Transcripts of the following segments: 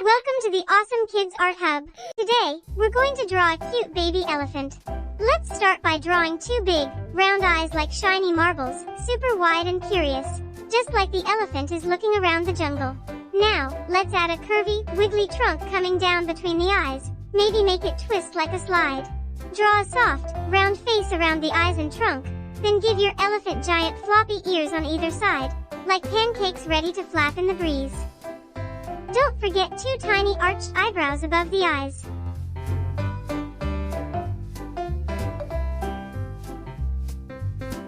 Welcome to the Awesome Kids Art Hub. Today, we're going to draw a cute baby elephant. Let's start by drawing two big, round eyes like shiny marbles, super wide and curious, just like the elephant is looking around the jungle. Now, let's add a curvy, wiggly trunk coming down between the eyes, maybe make it twist like a slide. Draw a soft, round face around the eyes and trunk, then give your elephant giant floppy ears on either side, like pancakes ready to flap in the breeze. Don't forget two tiny arched eyebrows above the eyes.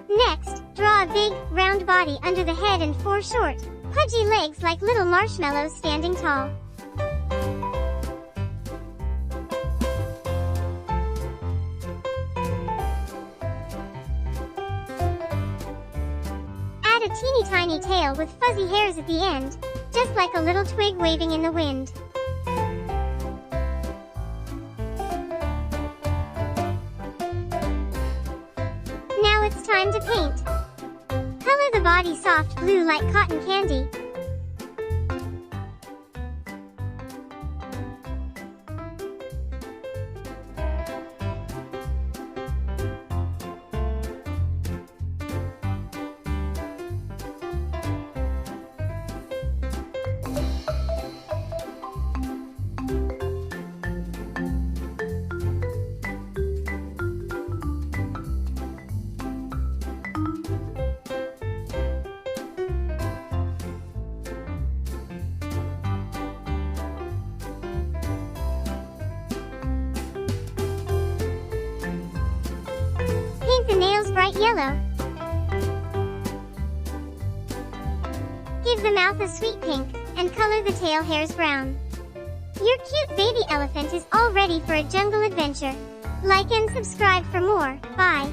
Next, draw a big, round body under the head and four short, pudgy legs like little marshmallows standing tall. Add a teeny tiny tail with fuzzy hairs at the end, just like a little twig waving in the wind. Now it's time to paint. Color the body soft blue like cotton candy. Paint the nails bright yellow. Give the mouth a sweet pink, and color the tail hairs brown. Your cute baby elephant is all ready for a jungle adventure. Like and subscribe for more. Bye.